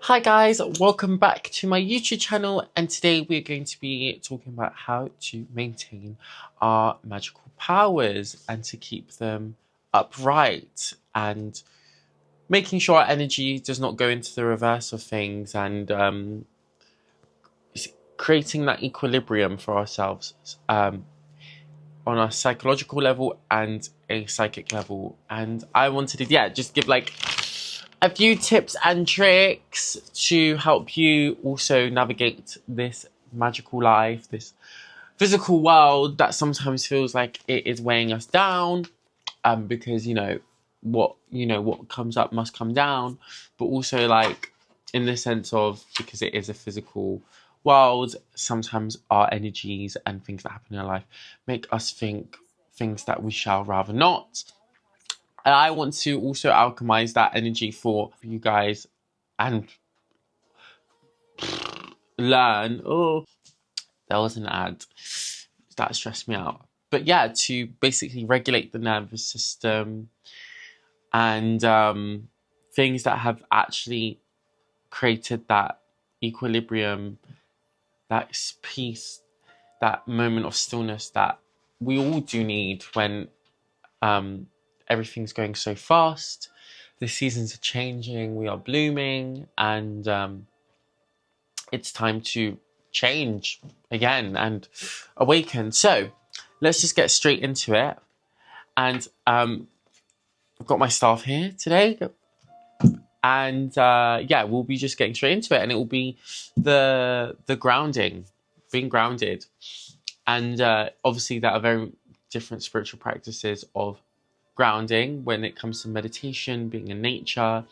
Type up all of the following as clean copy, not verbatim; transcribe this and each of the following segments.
Hi guys, welcome back to my YouTube channel, and today we're going to be talking about how to maintain our magical powers and to keep them upright and making sure our energy does not go into the reverse of things, and creating that equilibrium for ourselves on a psychological level and a psychic level. And I wanted to just give like a few tips and tricks to help you also navigate this magical life, this physical world that sometimes feels like it is weighing us down, because what comes up must come down, but also like in the sense of, because it is a physical world, sometimes our energies and things that happen in our life make us think things that we shall rather not. And I want to also alchemize that energy for you guys and learn. Oh, that was an ad. That stressed me out. But yeah, to basically regulate the nervous system and things that have actually created that equilibrium, that peace, that moment of stillness that we all do need when everything's going so fast. The seasons are changing, we are blooming, and it's time to change again and awaken. So let's just get straight into it. And I've got my staff here today, and we'll be just getting straight into it, and it will be the grounding, being grounded, and obviously there are very different spiritual practices of grounding when it comes to meditation, being in nature,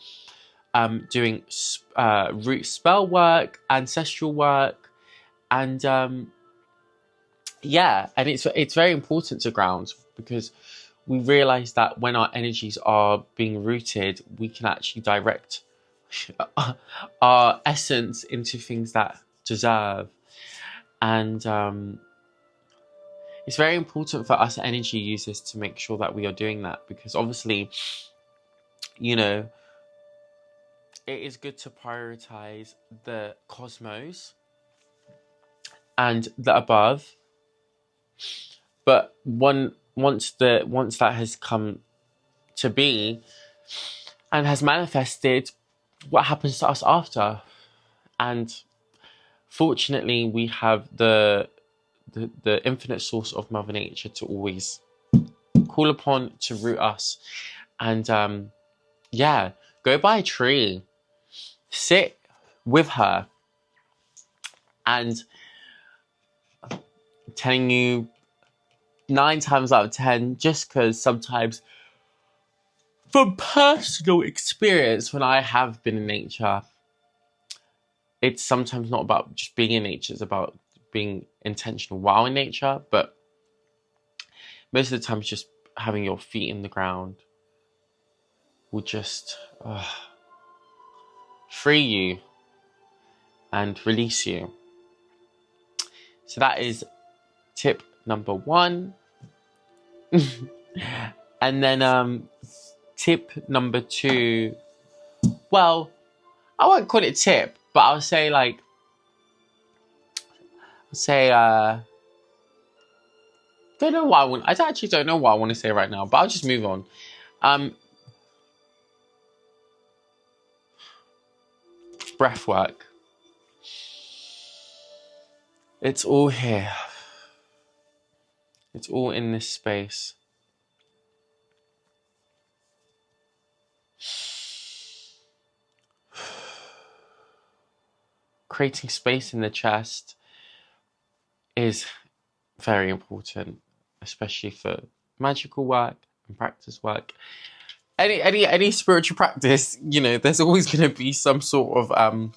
doing root spell work, ancestral work, and and it's very important to ground, because we realize that when our energies are being rooted, we can actually direct our essence into things that deserve. And it's very important for us energy users to make sure that we are doing that, because obviously, it is good to prioritize the cosmos and the above, but once that has come to be and has manifested, what happens to us after? And fortunately, we have the infinite source of Mother Nature to always call upon to root us. And go by a tree, sit with her, and I'm telling you, 9 times out of 10, just because sometimes from personal experience, when I have been in nature, it's sometimes not about just being in nature, it's about being intentional while in nature. But most of the time, it's just having your feet in the ground will just free you and release you. So that is tip number 1. And then tip number 2, well, I won't call it tip, but I'll say don't know what I want. I actually don't know what I want to say right now, but I'll just move on. Breath work. It's all here. It's all in this space. Creating space in the chest is very important, especially for magical work and practice work. Any spiritual practice, there's always going to be some sort of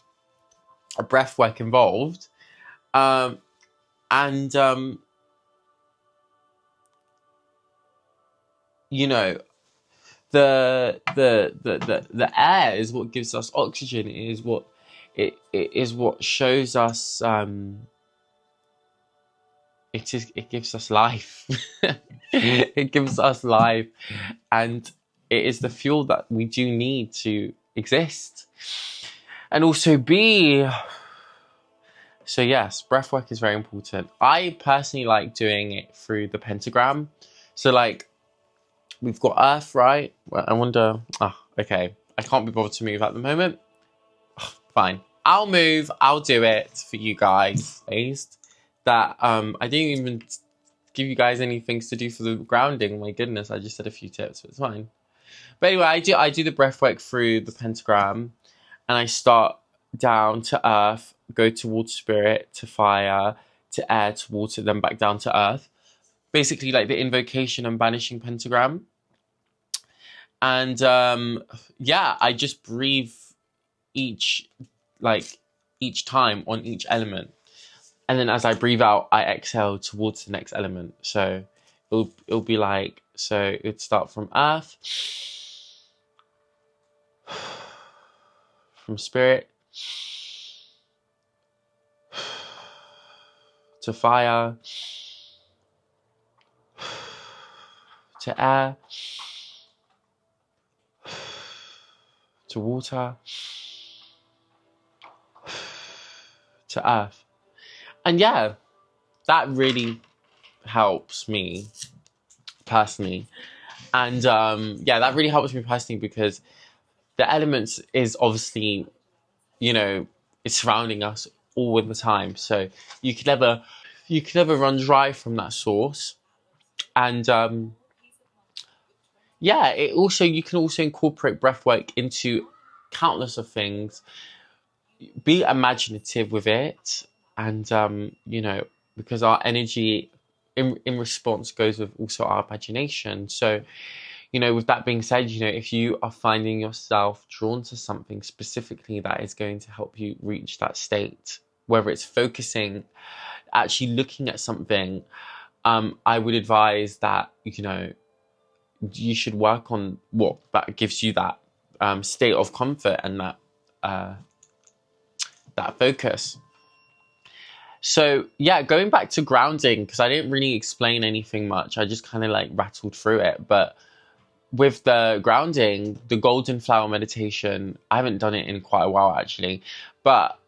a breath work involved, and the air is what gives us oxygen. It is what shows us. It gives us life. It gives us life, and it is the fuel that we do need to exist. And also B, so yes, breath work is very important. I personally like doing it through the pentagram. So like, we've got Earth, right? Well, I wonder, okay. I can't be bothered to move at the moment. Fine. I'll move, I'll do it for you guys. That, I didn't even give you guys any things to do for the grounding. My goodness, I just said a few tips, but it's fine. But anyway, I do the breath work through the pentagram, and I start down to earth, go to water spirit, to fire, to air, to water, then back down to earth. Basically like the invocation and banishing pentagram. And yeah, I just breathe each time on each element. And then as I breathe out, I exhale towards the next element. So it'll be like, so it'd start from earth, from spirit, to fire, to air, to water, to earth. And yeah, that really helps me personally. And yeah, that really helps me personally because the elements is obviously, it's surrounding us all the time. So you can never run dry from that source. And yeah, you can also incorporate breathwork into countless of things. Be imaginative with it, and because our energy in response goes with also our imagination. So, with that being said, if you are finding yourself drawn to something specifically that is going to help you reach that state, whether it's focusing, actually looking at something, I would advise that, you should work on what that gives you that state of comfort and that focus. So yeah, going back to grounding, because I didn't really explain anything much. I just kind of like rattled through it. But with the grounding, the golden flower meditation, I haven't done it in quite a while actually. But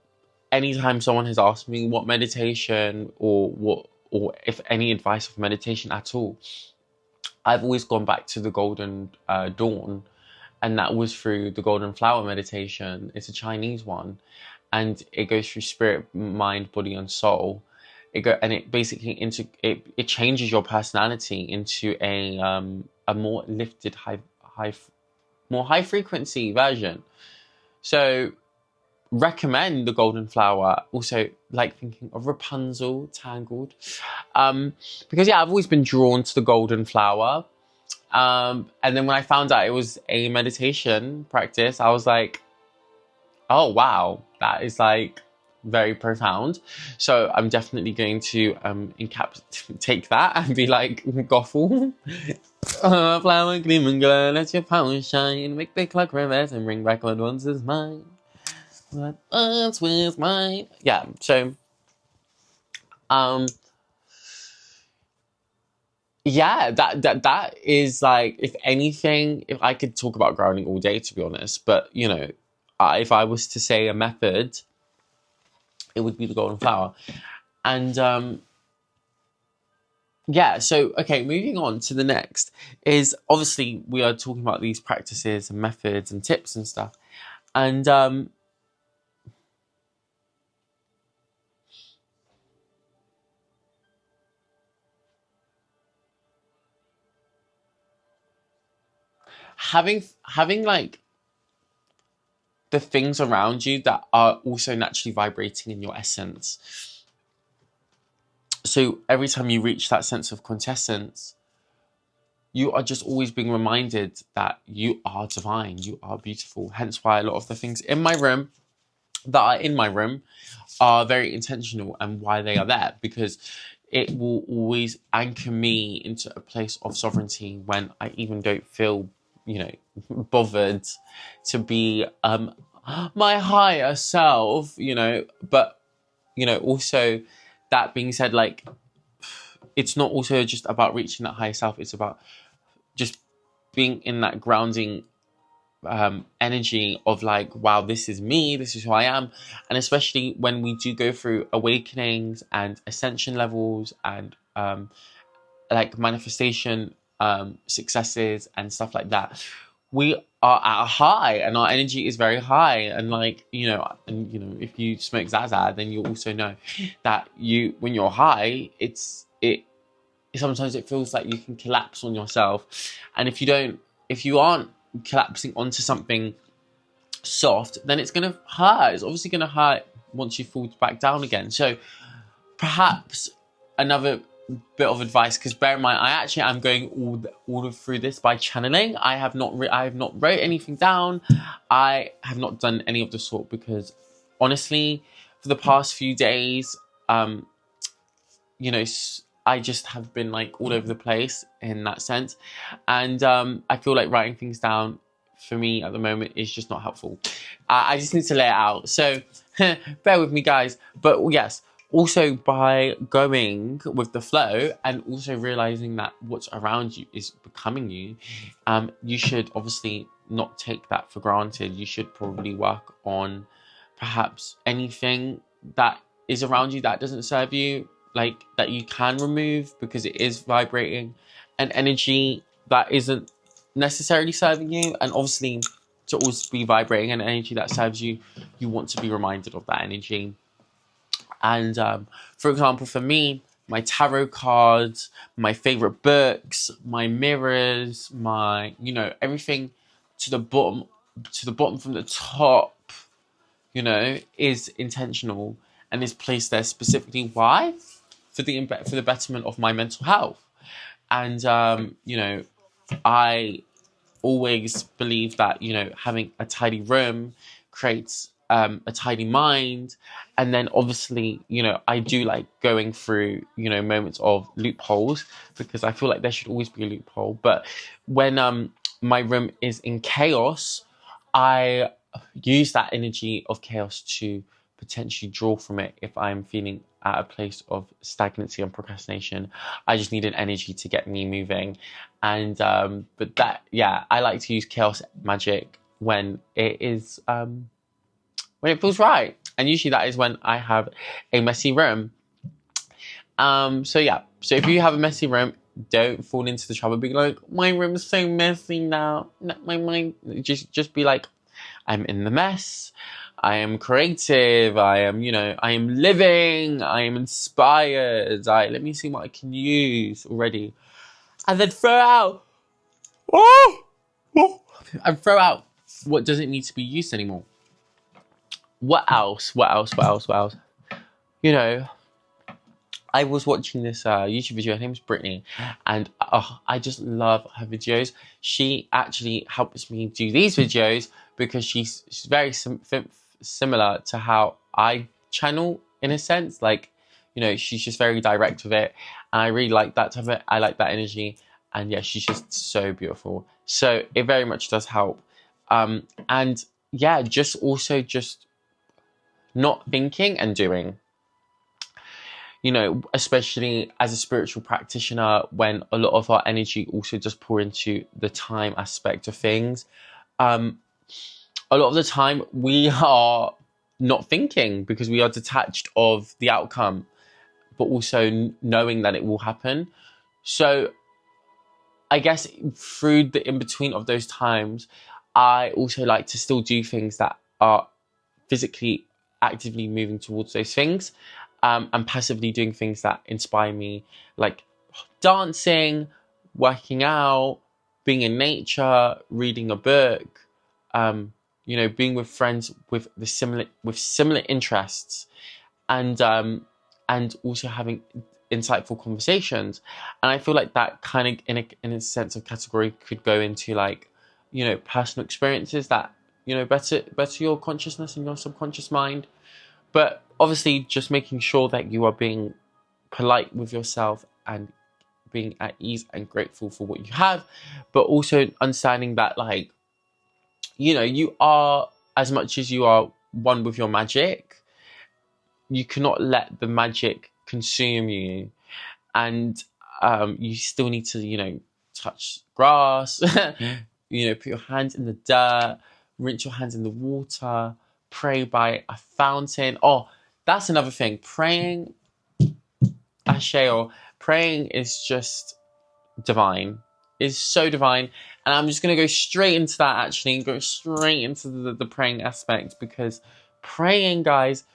anytime someone has asked me what meditation or if any advice of meditation at all, I've always gone back to the golden dawn, and that was through the golden flower meditation. It's a Chinese one, and it goes through spirit, mind, body, and soul. It basically it changes your personality into a more lifted, more high frequency version. So recommend the golden flower. Also like thinking of Rapunzel, Tangled, because yeah, I've always been drawn to the golden flower. And then when I found out it was a meditation practice, I was like, oh wow, that is like very profound. So I'm definitely going to take that and be like Gothel. Flower gleaming glow, let your power shine, make the clock reverse and bring back what once is mine. What once was mine. Yeah, so yeah, that is like, if anything, if I could talk about grounding all day, to be honest, but if I was to say a method, it would be the golden flower. And yeah, so okay, moving on to the next is, obviously we are talking about these practices and methods and tips and stuff, and having like the things around you that are also naturally vibrating in your essence. So every time you reach that sense of quintessence, you are just always being reminded that you are divine, you are beautiful. Hence why a lot of the things in my room that are in my room are very intentional, and why they are there, because it will always anchor me into a place of sovereignty when I even don't feel, bothered to be my higher self, but also, that being said, like, it's not also just about reaching that higher self, it's about just being in that grounding energy of like, wow, this is me, this is who I am. And especially when we do go through awakenings and ascension levels and like manifestation successes and stuff like that, we are at a high and our energy is very high. And like, if you smoke Zaza, then you also know that when you're high, it sometimes it feels like you can collapse on yourself. And if you aren't collapsing onto something soft, then it's going to hurt. It's obviously going to hurt once you fall back down again. So perhaps another bit of advice, because bear in mind, I'm going all through this by channeling. I have not wrote anything down. I have not done any of the sort, because honestly, for the past few days, I just have been like all over the place in that sense. And I feel like writing things down for me at the moment is just not helpful. I just need to lay it out. So bear with me, guys. But yes, also by going with the flow and also realizing that what's around you is becoming you, you should obviously not take that for granted. You should probably work on perhaps anything that is around you that doesn't serve you, like that you can remove, because it is vibrating an energy that isn't necessarily serving you. And obviously, to always be vibrating an energy that serves you, you want to be reminded of that energy. And for example, for me, my tarot cards, my favorite books, my mirrors, my everything to the bottom from the top, is intentional and is placed there specifically. Why? For the betterment of my mental health. And I always believe that having a tidy room creates a tidy mind. And then obviously I do like going through moments of loopholes, because I feel like there should always be a loophole. But when my room is in chaos, I use that energy of chaos to potentially draw from it. If I'm feeling at a place of stagnancy and procrastination, I just need an energy to get me moving. And but that, yeah, I like to use chaos magic when it is when it feels right, and usually that is when I have a messy room. So yeah, so if you have a messy room, don't fall into the trouble of being like, my room is so messy now. My mind, just be like, I'm in the mess. I am creative. I am living. I am inspired. Let me see what I can use already, and then throw out. And throw out what doesn't need to be used anymore. What else? I was watching this YouTube video. Her name's Brittany, and I just love her videos. She actually helps me do these videos because she's very similar to how I channel, in a sense. Like, she's just very direct with it, and I really like that type of it. I like that energy, and yeah, she's just so beautiful. So it very much does help. And yeah, just not thinking and doing. Especially as a spiritual practitioner, when a lot of our energy also does pour into the time aspect of things. A lot of the time we are not thinking because we are detached of the outcome, but also knowing that it will happen. So I guess through the in-between of those times, I also like to still do things that are physically actively moving towards those things. And passively doing things that inspire me, like dancing, working out, being in nature, reading a book, being with friends with similar interests, and also having insightful conversations. And I feel like that kind of in a sense of category could go into like personal experiences that better your consciousness and your subconscious mind. But obviously, just making sure that you are being polite with yourself and being at ease and grateful for what you have, but also understanding that, like, you are, as much as you are one with your magic, you cannot let the magic consume you. And you still need to, touch grass, You know, put your hands in the dirt, rinse your hands in the water, pray by a fountain. Oh, that's another thing. Praying, Asheo, praying is just divine. It's so divine. And I'm just going to go straight into that actually, go straight into the praying aspect, because praying, guys,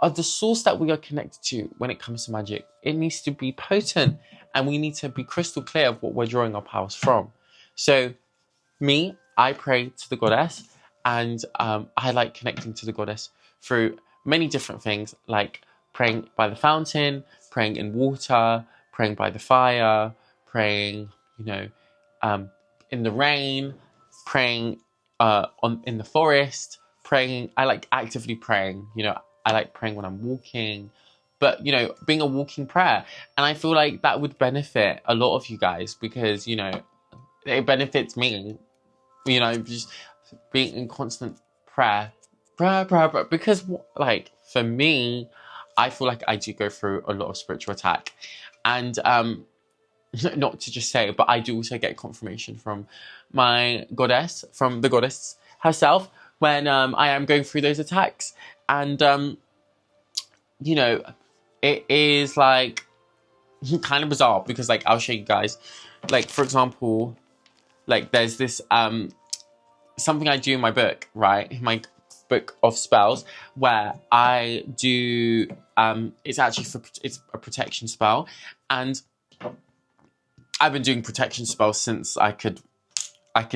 are the source that we are connected to when it comes to magic. It needs to be potent, and we need to be crystal clear of what we're drawing our powers from. So me, I pray to the goddess, and I like connecting to the goddess through many different things, like praying by the fountain, praying in water, praying by the fire, praying, you know, in the rain, praying in the forest, praying. I like actively praying. You know, I like praying when I'm walking, but you know, being a walking prayer, and I feel like that would benefit a lot of you guys, because you know, it benefits me. You know, just being in constant prayer, prayer, because like for me, I feel like I do go through a lot of spiritual attack, and not to just say it, but I do also get confirmation from my goddess, from the goddess herself, when I am going through those attacks. And you know, it is like kind of bizarre, because like I'll show you guys, like for example, like there's this something I do in my book, right, in my book of spells, where I do it's actually it's a protection spell, and I've been doing protection spells since I could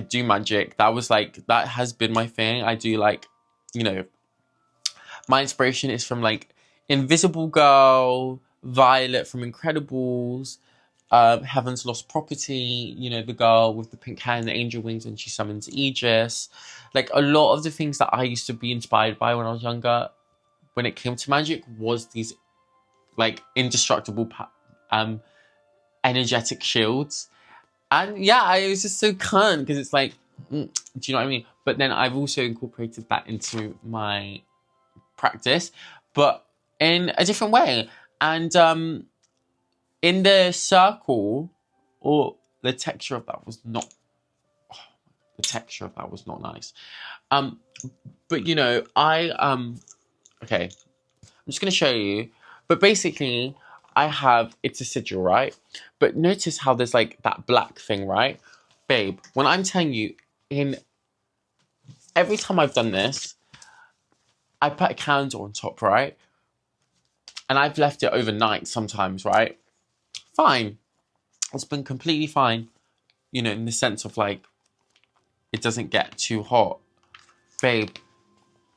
do magic. That has been my thing. I do, like, you know, my inspiration is from like Invisible Girl, Violet from Incredibles, Heaven's Lost Property, you know, the girl with the pink hair and the angel wings when she summons Aegis. Like, a lot of the things that I used to be inspired by when I was younger, when it came to magic, was these like indestructible energetic shields. And yeah, I was just so cunt, because it's like, do you know what I mean? But then I've also incorporated that into my practice, but in a different way. And in the circle, or the texture of that was not, the texture of that was not nice. But you know, okay, I'm just gonna show you. But basically, I have, it's a sigil, right? But notice how there's like that black thing, right? Babe, when I'm telling you, in every time I've done this, I put a candle on top, right? And I've left it overnight sometimes, right? Fine. It's been completely fine. You know, in the sense of like, it doesn't get too hot. Babe,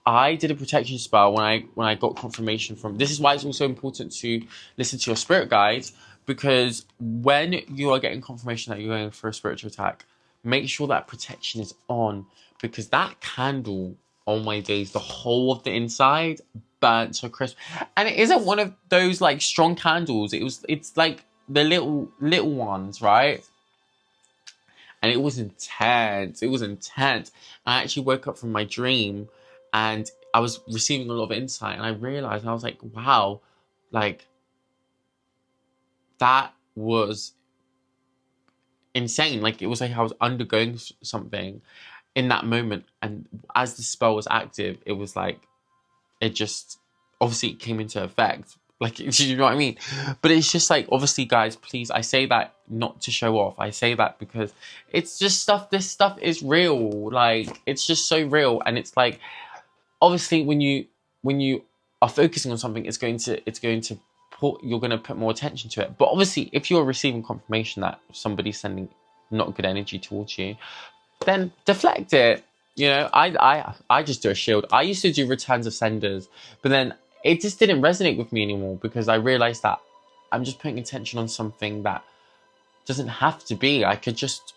I did a protection spell when I got confirmation from. This is why it's also important to listen to your spirit guides, because when you are getting confirmation that you're going for a spiritual attack, make sure that protection is on, because that candle, oh my days, the whole of the inside burnt so crisp. And it isn't one of those like strong candles. It's like the little ones, right? And it was intense. It was intense. I actually woke up from my dream, and I was receiving a lot of insight, and I realized, and I was like, wow, like, that was insane. Like, it was like I was undergoing something in that moment. And as the spell was active, it was like, it just, obviously it came into effect. Like, you know what I mean? But it's just like, obviously, guys, please, I say that not to show off. I say that because it's just stuff, this stuff is real. Like, it's just so real. And it's like, obviously, when you are focusing on something, it's going to you're going to put more attention to it. But obviously, if you're receiving confirmation that somebody's sending not good energy towards you, then deflect it. You know, I just do a shield. I used to do returns of senders, but then it just didn't resonate with me anymore, because I realized that I'm just putting attention on something that doesn't have to be. I could just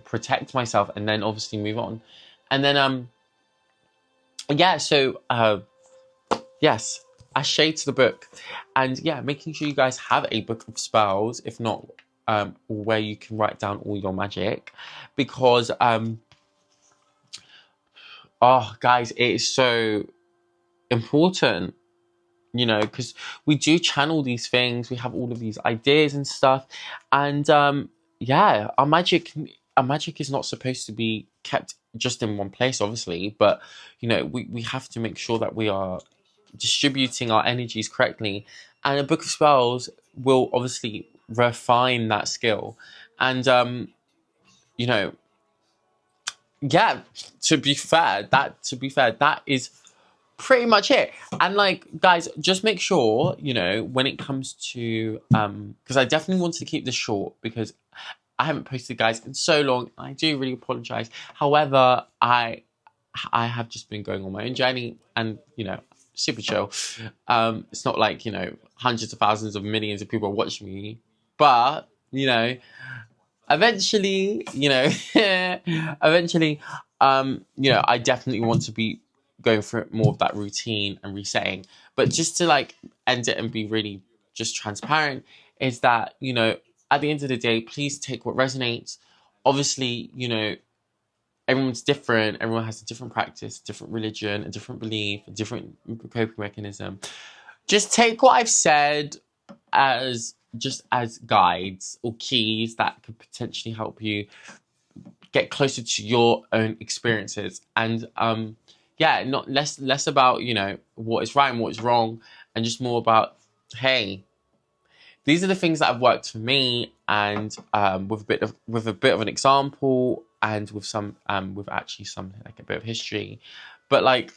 protect myself and then obviously move on. And then yeah, so yes, Ashe to the book. And yeah, making sure you guys have a book of spells, if not where you can write down all your magic, because oh guys, it is so important, you know, because we do channel these things, we have all of these ideas and stuff, and yeah, our magic, a magic is not supposed to be kept just in one place, obviously, but you know, we have to make sure that we are distributing our energies correctly. And a book of spells will obviously refine that skill. And you know, yeah, that is pretty much it. And like, guys, just make sure, you know, when it comes to because I definitely want to keep this short because I haven't posted, guys, in so long. I do really apologize. However, I have just been going on my own journey, and you know, super chill. It's not like, you know, hundreds of thousands of millions of people are watching me, but you know, eventually, you know, eventually, you know, I definitely want to be going for more of that routine and resetting. But just to like end it and be really just transparent, is that, you know, at the end of the day, please take what resonates. Obviously, you know, everyone's different. Everyone has a different practice, different religion, a different belief, a different coping mechanism. Just take what I've said as just as guides or keys that could potentially help you get closer to your own experiences. And yeah, not less about, you know, what is right and what is wrong, and just more about, hey, these are the things that have worked for me, and with a bit of an example, and with some with actually some like a bit of history. But like,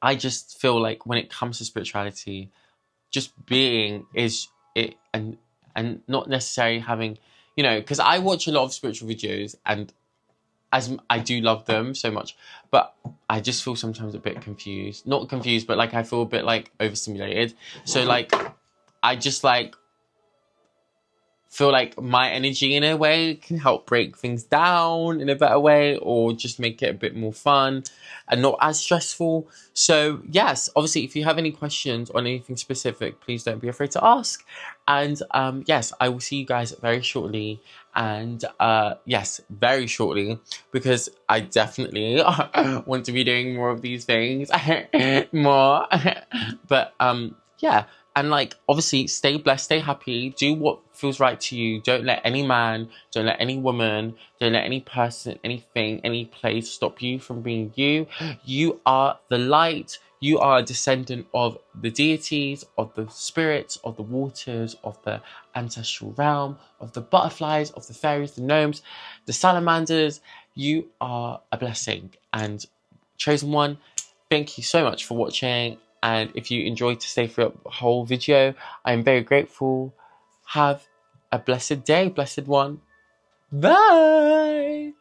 I just feel like when it comes to spirituality, just being is it, and not necessarily having, you know, because I watch a lot of spiritual videos, and as I do love them so much, but I just feel sometimes a bit confused. Not confused, but like I feel a bit like overstimulated. So like, I just like feel like my energy in a way can help break things down in a better way, or just make it a bit more fun and not as stressful. So yes, obviously, if you have any questions on anything specific, please don't be afraid to ask. And yes, I will see you guys very shortly. And yes, very shortly, because I definitely want to be doing more of these things more. But yeah. And like, obviously, stay blessed, stay happy, do what feels right to you. Don't let any man, don't let any woman, don't let any person, anything, any place stop you from being you. You are the light. You are a descendant of the deities, of the spirits, of the waters, of the ancestral realm, of the butterflies, of the fairies, the gnomes, the salamanders. You are a blessing. And chosen one, thank you so much for watching. And if you enjoyed to stay for the whole video, I am very grateful. Have a blessed day, blessed one. Bye!